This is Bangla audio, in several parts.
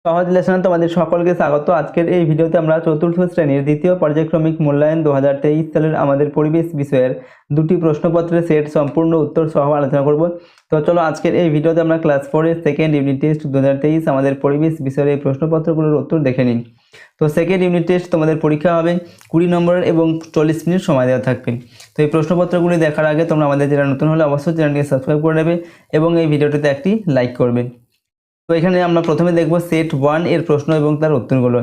সহজ লেসনে তোমাদের সকলকে স্বাগত। আজকের এই ভিডিওতে আমরা চতুর্থ শ্রেণীর দ্বিতীয় পর্যায়ক্রমিক মূল্যায়ন 2023 সালের আমাদের পরিবেশ বিষয়ের দুটি প্রশ্নপত্রের সেট সম্পূর্ণ উত্তর সহ আলোচনা করব। তো চলো আজকের এই ভিডিওতে আমরা ক্লাস 4-এর সেকেন্ড ইউনিট টেস্ট 2023 আমাদের পরিবেশ বিষয়ের এই প্রশ্নপত্রগুলোর উত্তর দেখে নিন। তো সেকেন্ড ইউনিট টেস্ট তোমাদের পরীক্ষা হবে 20 নম্বরের এবং 40 মিনিট সময় দেওয়া থাকবে। তো এই প্রশ্নপত্রগুলি দেখার আগে তোমরা আমাদের যারা নতুন হলে অবশ্যই চ্যানেলটিকে সাবস্ক্রাইব করে নেবে এবং এই ভিডিওটিতে একটি লাইক করবে। তো এখানে আমরা প্রথমে দেখব সেট 1 এর প্রশ্ন এবং তার উত্তরগুলো।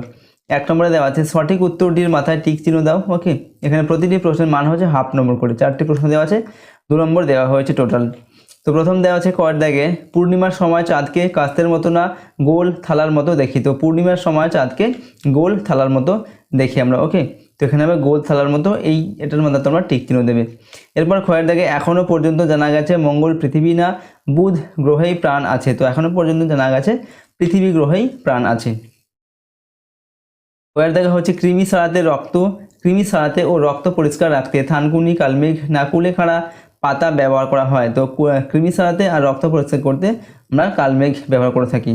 1 নম্বরে দেওয়া আছে সঠিক উত্তরটির মাথায় টিক চিহ্ন দাও। ওকে, এখানে প্রতিটি প্রশ্নের মান হচ্ছে হাফ নম্বর করে। 4টি প্রশ্ন দেওয়া আছে, 2 নম্বর দেওয়া হয়েছে টোটাল। তো প্রথম দেওয়া আছে কয়ের দাগে পূর্ণিমার সময় চাঁদকে কাস্তের মতো না গোল থালার মতো দেখি। তো পূর্ণিমার সময় চাঁদকে গোল থালার মতো দেখি আমরা। ওকে, তো এখানে হবে গোল থালার মতো, এটার মধ্যে তোমরা টিক চিহ্ন দেবে। এরপর ক্ষয়ের দাগে এখনও পর্যন্ত জানা গেছে মঙ্গল পৃথিবী না বুধ গ্রহেই প্রাণ আছে। তো এখনও পর্যন্ত জানা গেছে পৃথিবী গ্রহেই প্রাণ আছে। ক্ষয়ের দাগে হচ্ছে কৃমি সারাতে ও রক্ত পরিষ্কার রাখতে থানকুনি কালমেঘ না কুলেখাড়া পাতা ব্যবহার করা হয়। তো কৃমি সারাতে আর রক্ত পরিষ্কার করতে আমরা কালমেঘ ব্যবহার করে থাকি।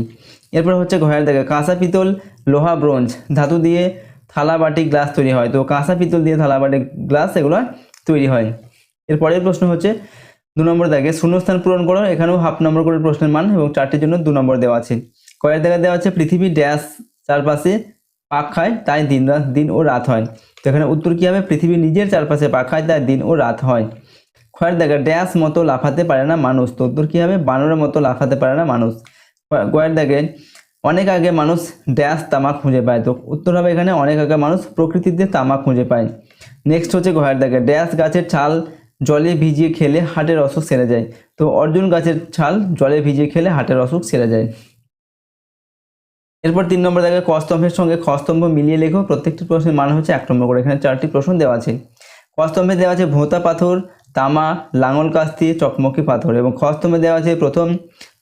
এরপর হচ্ছে ঘয়ের দাগে কাঁসা পিতল লোহা ব্রোঞ্জ ধাতু দিয়ে থালা বাটি গ্লাস তৈরি হয়। তো কাঁসা পিতল দিয়ে থালা বাটি গ্লাস এগুলো তৈরি হয়। এরপরের প্রশ্ন হচ্ছে 2 নম্বর দাগে শূন্যস্থান পূরণ করো। এখানেও হাফ নম্বর করে প্রশ্নের মান এবং 4টির জন্য 2 নম্বর দেওয়া আছে। কয়ের দাগে দেওয়া আছে পৃথিবী ড্যাশ চারপাশে পাক খায় তাই দিন ও রাত হয়। তো এখানে উত্তর কী হবে? পৃথিবী নিজের চারপাশে পাক খায় তাই দিন ও রাত হয়। ক্ষয়ের দাগে ড্যাশ মতো লাফাতে পারে না মানুষ। তো উত্তর কী হবে? বানরের মতো লাফাতে পারে না মানুষ। গয়ের দাগে অনেক আগে মানুষ ড্যাশ তামাক খুঁজে পায়। তো উত্তর হবে এখানে অনেক আগে মানুষ প্রকৃতিতে তামাক খুঁজে পায়। নেক্সট হচ্ছে গয়ের দাগে ড্যাশ গাছের ছাল জলে ভিজিয়ে খেলে হার্টের অসুখ সেরে যায়। তো অর্জুন গাছের ছাল জলে ভিজিয়ে খেলে হার্টের অসুখ সেরে যায়। এরপর 3 নম্বর দাগে ক স্তম্ভের সঙ্গে খ স্তম্ভ মিলিয়ে লেখো। প্রত্যেকটি প্রশ্নের মান হচ্ছে 1 নম্বর করে। এখানে 4টি প্রশ্ন দেওয়া আছে। ক স্তম্ভে দেওয়া আছে ভোঁতা পাথর তামা লাঙল কাস্তি চকমকি পাথর এবং খ স্তম্ভে দেওয়া আছে প্রথম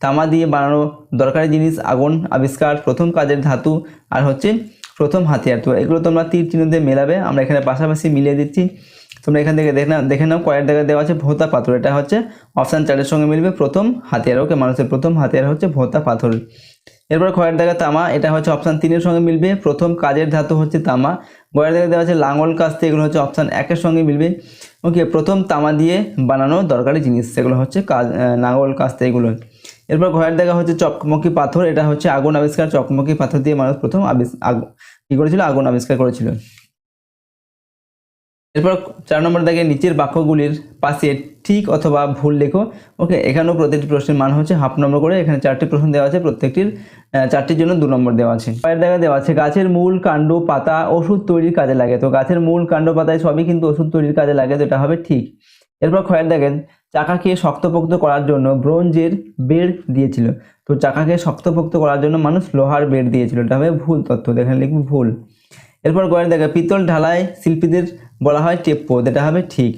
তামা দিয়ে বানানো দরকারি জিনিস আগুন আবিষ্কার প্রথম কাজের ধাতু আর হচ্ছে প্রথম হাতিয়ার। তো এগুলো তোমরা তীর চিহ্ন দিয়ে মেলাবে, আমরা এখানে পাশাপাশি মিলিয়ে দিচ্ছি। তোমরা এখান থেকে দেখে নাও কয়ের দাগে দেওয়া আছে ভোঁতা পাথর, এটা হচ্ছে অপশান 4-এর সঙ্গে মিলবে প্রথম হাতিয়ার। ওকে, মানুষের প্রথম হাতিয়ার হচ্ছে ভোঁতা পাথর। এরপর ক্ষয়ের দাগে তামা, এটা হচ্ছে অপশান 3-এর সঙ্গে মিলবে প্রথম কাজের ধাতু হচ্ছে তামা। গয়ের দাগে দেওয়া আছে লাঙল কাস্তে, এগুলো হচ্ছে অপশান 1-এর সঙ্গে মিলবে। ওকে, প্রথম তামা দিয়ে বানানো দরকারি জিনিস সেগুলো হচ্ছে লাঙল কাস্তে এগুলো। এরপর ঘয়ের দাগে হচ্ছে চকমকি পাথর, এটা হচ্ছে আগুন আবিষ্কার। চকমকি পাথর দিয়ে মানুষ প্রথম কী করেছিল? আগুন আবিষ্কার করেছিল। এরপর 4 নম্বর দাগে নিচের বাক্যগুলির পাশে ঠিক অথবা ভুল লেখো। ওকে, এখানেও প্রত্যেকটি প্রশ্নের মান হচ্ছে হাফ নম্বর করে। এখানে 4টি প্রশ্ন দেওয়া আছে, প্রত্যেকটির 4টির জন্য 2 নম্বর দেওয়া আছে। পরের দাগে দেওয়া আছে গাছের মূল কাণ্ড পাতা ওষুধ তৈরির কাজে লাগে। তো গাছের মূল কাণ্ড পাতায় সবই কিন্তু ওষুধ তৈরির কাজে লাগে, তো এটা হবে ঠিক। এরপর ক্ষয়ের দাগে চাকাকে শক্তপোক্ত করার জন্য ব্রোঞ্জের বেড় দিয়েছিল। তো চাকাকে শক্তপোক্ত করার জন্য মানুষ লোহার বেড় দিয়েছিল, এটা হবে ভুল তথ্য, এখানে লিখব ভুল। এরপর গয়ের দাগে পিতল ঢালাই শিল্পীদের বলা হয় টেপ্পো, এটা হবে ঠিক।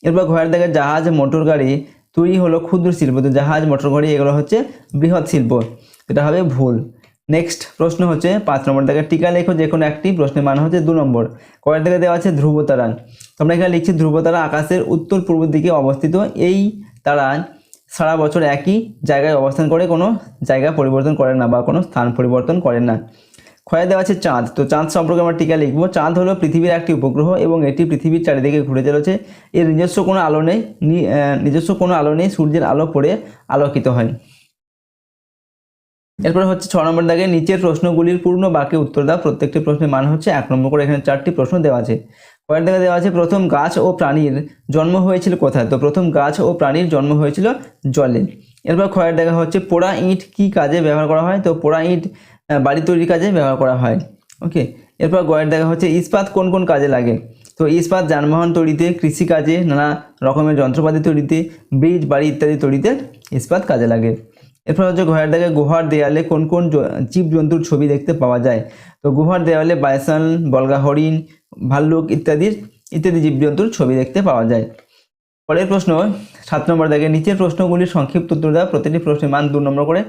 এরপর ঘয়ের দাগে জাহাজ মোটর গাড়ি তৈরি হলো ক্ষুদ্র শিল্প। তো জাহাজ মোটর গাড়ি এগুলো হচ্ছে বৃহৎ শিল্প, এটা হবে ভুল। নেক্সট প্রশ্ন হচ্ছে 5 নম্বর দাগে টিকা লেখো। যে কোনো একটি প্রশ্নের মান হচ্ছে 2 নম্বর। কয়ের দাগে দেওয়া আছে ধ্রুবতারা। তোমরা এখানে লিখছি ধ্রুবতারা আকাশের উত্তর পূর্ব দিকে অবস্থিত। এই তারা সারা বছর একই জায়গায় অবস্থান করে, কোনো জায়গা পরিবর্তন করে না বা কোনো স্থান পরিবর্তন করে না। ক্ষয়ে দেওয়া আছে চাঁদ। তো চাঁদ সম্পর্কে আমরা টিকা লিখবো। চাঁদ হলো পৃথিবীর একটি উপগ্রহ এবং এটি পৃথিবীর চারিদিকে ঘুরে চলেছে। এর নিজস্ব কোনো আলো নেই, সূর্যের আলো পড়ে আলোকিত হয়। এরপরে হচ্ছে 6 নম্বর দাগে নিচের প্রশ্নগুলির পূর্ণ বাক্যে উত্তর দাও। প্রত্যেকটি প্রশ্নের মান হচ্ছে 1 নম্বর করে। এখানে 4টি প্রশ্ন দেওয়া আছে। কয়ের দাগে দেওয়া আছে প্রথম গাছ ও প্রাণীর জন্ম হয়েছিল কোথায়? তো প্রথম গাছ ও প্রাণীর জন্ম হয়েছিল জলে। এরপর ক্ষয়ের দাগে হচ্ছে পোড়া ইট কী কাজে ব্যবহার করা হয়? তো পোড়া ইট বাড়ি তৈরির কাজে ব্যবহার করা হয়। ওকে, এরপর গয়ের দেখা হচ্ছে ইস্পাত কোন কোন কাজে লাগে? তো ইস্পাত যানবাহন তৈরিতে, কৃষিকাজে, নানা রকমের যন্ত্রপাতি তৈরিতে, ব্রিজ বাড়ি ইত্যাদি তৈরিতে ইস্পাত কাজে লাগে। এরপর হচ্ছে ঘয়ের দাগে গুহার দেয়ালে কোন কোন জীবজন্তুর ছবি দেখতে পাওয়া যায়? তো গুহার দেওয়ালে বাইসন বলগা হরিণ ভাল্লুক ইত্যাদি জীবজন্তুর ছবি দেখতে পাওয়া যায়। পরের প্রশ্ন 7 নম্বর দাগে নিচের প্রশ্নগুলির সংক্ষিপ্ত উত্তর দেওয়া। প্রতিটি প্রশ্নের মান 2 নম্বর করে।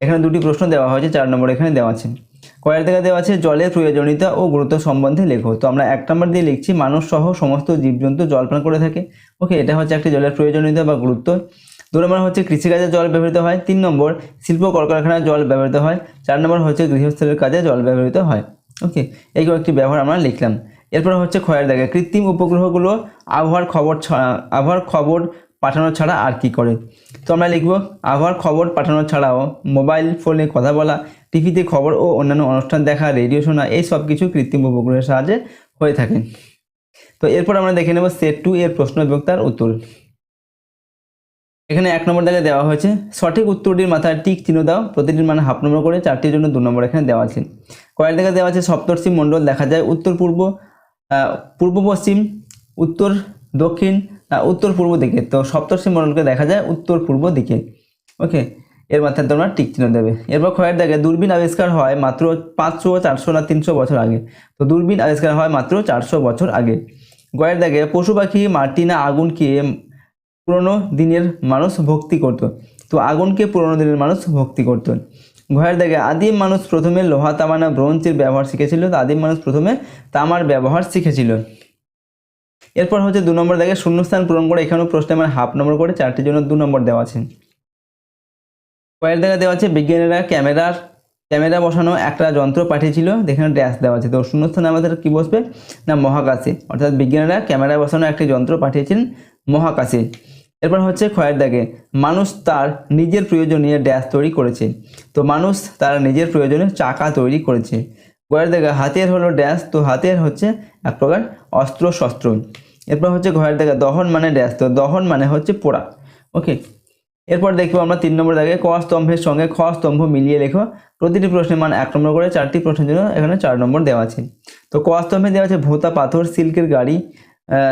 এখানে 2টি প্রশ্ন দেওয়া হয়েছে, 4 নম্বর এখানে দেওয়া আছে। কয়ের দাগে দেওয়া আছে জলের প্রয়োজনীয়তা ও গুরুত্ব সম্বন্ধে লেখো। তো আমরা 1 নম্বর দিয়ে লিখছি মানুষ সহ সমস্ত জীবজন্তু জল পান করে থাকে। ওকে, এটা হচ্ছে একটি জলের প্রয়োজনীয়তা বা গুরুত্ব। 2 নম্বর হচ্ছে কৃষিকাজে জল ব্যবহৃত হয়। 3 নম্বর শিল্প কলকারখানায় জল ব্যবহৃত হয়। 4 নম্বর হচ্ছে গৃহস্থলের কাজে জল ব্যবহৃত হয়। ওকে, এই কয়েকটি ব্যবহার আমরা লিখলাম। এরপর হচ্ছে ক্ষয়ের দাগে কৃত্রিম উপগ্রহগুলো আবহাওয়ার খবর পাঠানো ছাড়া আর কি করে। তো আমরা লিখব আবহাওয়ার খবর পাঠানো ছাড়াও মোবাইল ফোনে কথা বলা, টিভিতে খবর ও অন্যান্য অনুষ্ঠান দেখা, রেডিও শোনা, এই সব কিছু কৃত্রিম উপগ্রহের সাহায্যে হয়ে থাকে। তো এরপর আমরা দেখে নেব সেট 2 এর প্রশ্ন এবং তার উত্তর। এখানে 1 নম্বর দাগে দেওয়া হয়েছে সঠিক উত্তরটির মাথায় টিক চিহ্ন দাও, প্রতিটির মানে হাফ নম্বর করে, 4টির জন্য 2 নম্বর এখানে দেওয়া আছে। কয়ের দাগে দেওয়া আছে সপ্তর্ষি মণ্ডল দেখা যায় উত্তর পূর্ব, পূর্ব পশ্চিম, উত্তর দক্ষিণ, উত্তর পূর্ব দিকে। তো সপ্তর্ষি মণ্ডলকে দেখা যায় উত্তর পূর্ব দিকে। ওকে, এর মাথায় তোমরা টিক চিহ্ন দেবে। এরপর ক্ষয়ের দাগে দূরবীন আবিষ্কার হয় মাত্র 500, 400 না 300 বছর আগে। তো দূরবীন আবিষ্কার হয় মাত্র 400 বছর আগে। গয়ের দাগে পশু পাখি মাটি না আগুনকে পুরনো দিনের মানুষ ভক্তি করত। তো আগুনকে পুরনো দিনের মানুষ ভক্তি করত। ঘয়ের দাগে আদিম মানুষ প্রথমে লোহা, তামা না ব্রোঞ্জের ব্যবহার শিখেছিল। তো আদিম মানুষ প্রথমে তামার ব্যবহার শিখেছিল। এরপর হচ্ছে 2 নম্বর দাগে শূন্যস্থান পূরণ করে, এখানেও প্রশ্নে আমার হাফ নম্বর করে, 4টির জন্য 2 নম্বর দেওয়া আছে। কয়ের দাগে দেওয়া আছে বিজ্ঞানীরা ক্যামেরা বসানো একটা যন্ত্র পাঠিয়েছিল, এখানে ড্যাশ দেওয়া আছে। তো শূন্যস্থানে আমাদের কি বসবে না মহাকাশে, অর্থাৎ বিজ্ঞানীরা ক্যামেরা বসানো একটি যন্ত্র পাঠিয়েছিলেন মহাকাশে। এরপর হচ্ছে ক্ষয়ের দাগে মানুষ তার নিজের প্রয়োজনীয় ড্যাশ তৈরি করেছে। তো মানুষ তার নিজের প্রয়োজনে চাকা তৈরি করেছে। গয়ের দাগে হাতিয়ার হলো ড্যাশ। তো হাতিয়ার হচ্ছে এক প্রকার অস্ত্র শস্ত্র। এরপর হচ্ছে ঘয়ের দাগে দহন মানে ড্যাশ। তো দহন মানে হচ্ছে পোড়া। ওকে, এরপর দেখবো আমরা 3 নম্বর দাগে ক স্তম্ভের সঙ্গে খ স্তম্ভ মিলিয়ে লেখো, প্রতিটি প্রশ্নের মান 1 নম্বর করে, 4টি প্রশ্নের জন্য এখানে 4 নম্বর দেওয়া আছে। তো ক স্তম্ভে দেওয়া আছে ভোঁতা পাথর,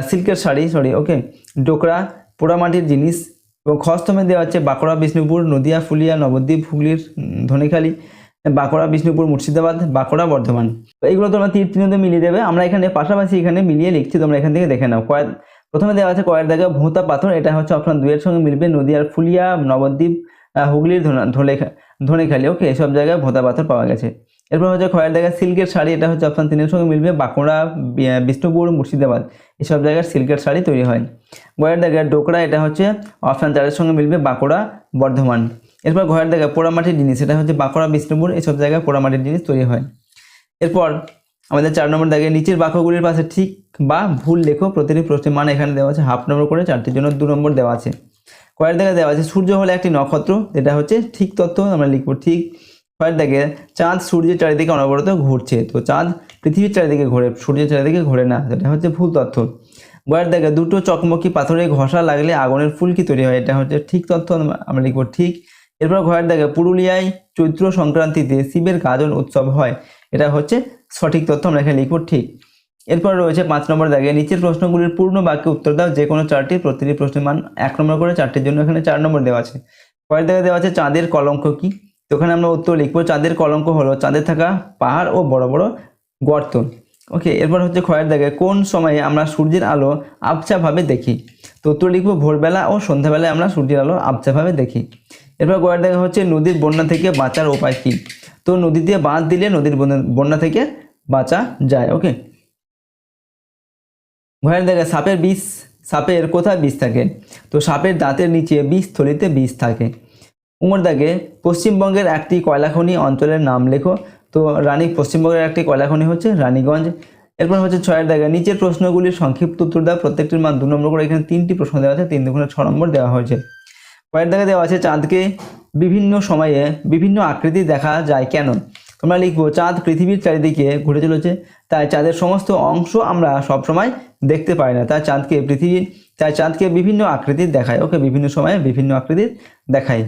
সিল্কের শাড়ি, ওকে, ডোকরা, পোড়ামাটির জিনিস। এবং খ স্তম্ভে দেওয়া আছে বাঁকুড়া, বিষ্ণুপুর, নদিয়া, ফুলিয়া, নবদ্বীপ, হুগলির ধনেখালি, বাঁকুড়া, বিষ্ণুপুর, মুর্শিদাবাদ, বাঁকুড়া, বর্ধমান। তো এইগুলো তোমরা তীর চিহ্ন দিয়ে মিলিয়ে দেবে। আমরা এখানে পাশাপাশি এখানে মিলিয়ে লিখছি, তোমরা এখান থেকে দেখে নাও। প্রথমে দেওয়া আছে কয়ের দাগে ভোঁতা পাথর, এটা হচ্ছে অপশন 2 এর সঙ্গে মিলবে। নদিয়ার ফুলিয়া, নবদ্বীপ, হুগলির ধনেখালি, ওকে, এসব জায়গায় ভোঁতা পাথর পাওয়া গেছে। এরপর হচ্ছে ক্ষয়ের দাগে সিল্কের শাড়ি, এটা হচ্ছে অপশন 3 এর সঙ্গে মিলবে। বাঁকুড়া, বিষ্ণুপুর, মুর্শিদাবাদ, এসব জায়গায় সিল্কের শাড়ি তৈরি হয়। গয়ের দাগে ডোকরা, এটা হচ্ছে অপশন 4 এর সঙ্গে মিলবে। বাঁকুড়া, বর্ধমান। এরপর ঘয়ের দাগে পোড়ামাটির জিনিস, এটা হচ্ছে বাঁকুড়া, বিষ্ণুপুর, এসব জায়গায় পোড়ামাটির জিনিস তৈরি হয়। এরপর আমাদের 4 নম্বর দাগে নিচের বাক্যগুলির পাশে ঠিক বা ভুল লেখো, প্রতিটি প্রশ্নের মান এখানে দেওয়া আছে হাফ নম্বর করে, 4টির জন্য 2 নম্বর দেওয়া আছে। কয়ের দাগে দেওয়া আছে সূর্য হলো একটি নক্ষত্র, এটা হচ্ছে ঠিক তথ্য, আমরা লিখবো ঠিক। কয়ের দাগে চাঁদ সূর্যের চারিদিকে অনবরত ঘুরছে। তো চাঁদ পৃথিবীর চারিদিকে ঘোরে, সূর্যের চারিদিকে ঘোরে না, এটা হচ্ছে ভুল তথ্য। গয়ের দাগে দুটো চকমকি পাথরে ঘষা লাগলে আগুনের ফুলকি তৈরি হয়, এটা হচ্ছে ঠিক তথ্য, আমরা লিখবো ঠিক। এরপর ঘয়ের দাগে পুরুলিয়ায় চৈত্র সংক্রান্তিতে শিবের গাজন উৎসব হয়, এটা হচ্ছে সঠিক তথ্য, আমরা এখানে লিখবো ঠিক। এরপর রয়েছে 5 নম্বর দাগে নিচের প্রশ্নগুলির পূর্ণ বাক্যে উত্তর দাও, যে কোনো 4টি, প্রতিটি প্রশ্নের মান 1 নম্বর করে, 4টির জন্য এখানে 4 নম্বর দেওয়া আছে। কয়ের দাগে দেওয়া আছে চাঁদের কলঙ্ক কি, তো ওখানে আমরা উত্তর লিখবো চাঁদের কলঙ্ক হলো চাঁদে থাকা পাহাড় ও বড় বড় গর্ত। ওকে, এরপর হচ্ছে ক্ষয়ের দাগে কোন সময়ে আমরা সূর্যের আলো আবছাভাবে দেখি, তো উত্তর লিখবো ভোরবেলা ও সন্ধ্যাবেলায় আমরা সূর্যের আলো আবছাভাবে দেখি। এরপর গয়ের দাগে হচ্ছে নদীর বন্যা থেকে বাঁচার উপায় কি, তো নদীতে বাঁধ দিলে নদীর বন্যা থেকে বাঁচা যায়। ওকে, ঘয়ের দাগে সাপের কোথায় বিষ থাকে, তো সাপের দাঁতের নিচে বিষথলিতে বিষ থাকে। উমর দাগে পশ্চিমবঙ্গের একটি কয়লাখনি অঞ্চলের নাম লেখো, তো পশ্চিমবঙ্গের একটি কয়লাখনি হচ্ছে রানীগঞ্জ। এরপর হচ্ছে 6 দাগে নিচের প্রশ্নগুলির সংক্ষিপ্ত উত্তর দাও, প্রত্যেকটির মান 2 নম্বর করে, এখানে 3টি প্রশ্ন দেওয়া আছে, 3 দুগুণে 6 নম্বর দেওয়া হয়েছে। কয়ের দাগে দেওয়া আছে চাঁদকে বিভিন্ন সময়ে বিভিন্ন আকৃতি দেখা যায় কেন, তোমরা লিখবো চাঁদ পৃথিবীর চারিদিকে ঘুরে চলেছে, তাই চাঁদের সমস্ত অংশ আমরা সবসময় দেখতে পাই না, তাই চাঁদকে বিভিন্ন আকৃতির দেখায়। ওকে, বিভিন্ন সময়ে বিভিন্ন আকৃতির দেখায়।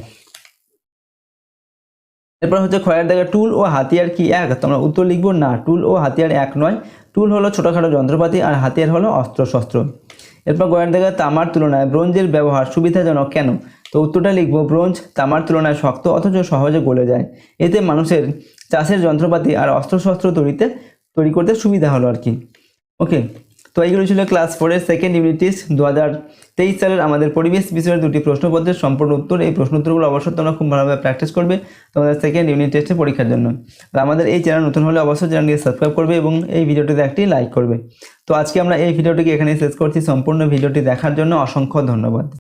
এরপর হচ্ছে ক্ষয়ের দাগে টুল ও হাতিয়ার কি এক, তোমরা উত্তর লিখবো না, টুল ও হাতিয়ার এক নয়। টুল হলো ছোটোখাটো যন্ত্রপাতি আর হাতিয়ার হলো অস্ত্রশস্ত্র। এরপর গয়ের দাগে তামার তুলনায় ব্রোঞ্জের ব্যবহার সুবিধাজনক কেন, তো উত্তরটা লিখবো ব্রোঞ্জ তামার তুলনায় শক্ত অথচ সহজে গলে যায়, এতে মানুষের চাষের যন্ত্রপাতি আর অস্ত্রশস্ত্র তৈরি করতে সুবিধা হলো আর কি। ওকে, তো এইগুলো ছিল ক্লাস 4-এর সেকেন্ড ইউনিট টেস্ট 2023 সালের আমাদের পরিবেশ বিষয়ের 2টি প্রশ্নপত্রের সম্পূর্ণ উত্তর। এই প্রশ্ন উত্তরগুলো অবশ্যই তোমরা খুব ভালোভাবে প্র্যাকটিস করবে তোমাদের সেকেন্ড ইউনিট টেস্টের পরীক্ষার জন্য। আর আমাদের এই চ্যানেল নতুন হলে অবশ্যই চ্যানেলটিকে সাবস্ক্রাইব করবে এবং এই ভিডিওটিতে একটি লাইক করবে। তো আজকে আমরা এই ভিডিওটিকে এখানেই শেষ করছি। সম্পূর্ণ ভিডিওটি দেখার জন্য অসংখ্য ধন্যবাদ।